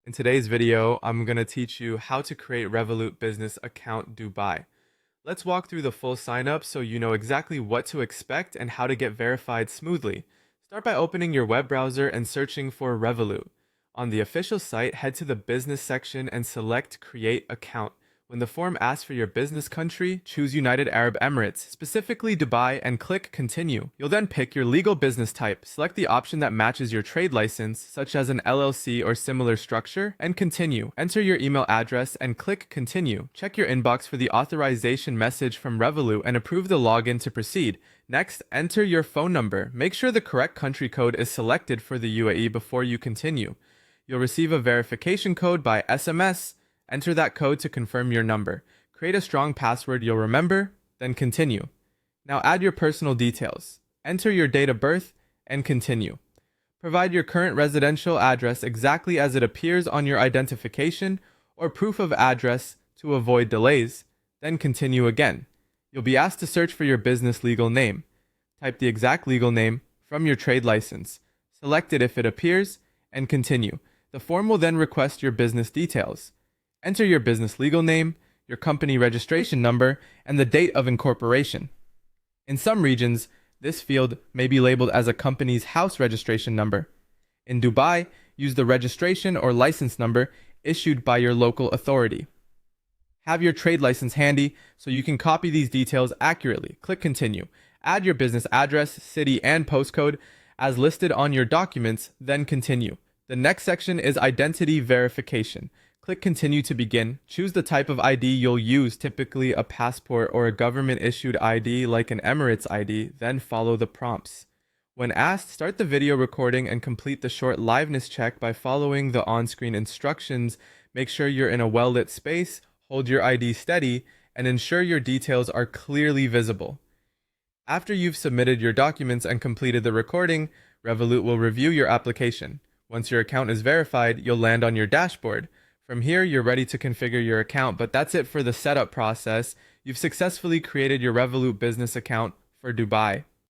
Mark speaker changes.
Speaker 1: In today's video, I'm going to teach you how to create Revolut Business Account Dubai. Let's walk through the full sign up so you know exactly what to expect and how to get verified smoothly. Start by opening your web browser and searching for Revolut. On the official site, head to the business section and select Create Account. When the form asks for your business country, choose United Arab Emirates, specifically Dubai, and click Continue. You'll then pick your legal business type, select the option that matches your trade license, such as an LLC or similar structure, and continue. Enter your email address and click Continue. Check your inbox for the authorization message from Revolut and approve the login to proceed. Next, enter your phone number. Make sure the correct country code is selected for the UAE before you continue. You'll receive a verification code by SMS. Enter that code to confirm your number. Create a strong password you'll remember, then continue. Now add your personal details. Enter your date of birth and continue. Provide your current residential address exactly as it appears on your identification or proof of address to avoid delays, then continue again. You'll be asked to search for your business legal name. Type the exact legal name from your trade license. Select it if it appears, and continue. The form will then request your business details. Enter your business legal name, your company registration number, and the date of incorporation. In some regions, this field may be labeled as a company's house registration number. In Dubai, use the registration or license number issued by your local authority. Have your trade license handy so you can copy these details accurately. Click Continue. Add your business address, city, and postcode as listed on your documents, then continue. The next section is identity verification. Click Continue to begin. Choose the type of ID you'll use, typically a passport or a government-issued ID like an Emirates ID, then follow the prompts. When asked, start the video recording and complete the short liveness check by following the on-screen instructions. Make sure you're in a well-lit space, hold your ID steady, and ensure your details are clearly visible. After you've submitted your documents and completed the recording, Revolut will review your application. Once your account is verified, you'll land on your dashboard. From here, you're ready to configure your account, but that's it for the setup process. You've successfully created your Revolut business account for Dubai.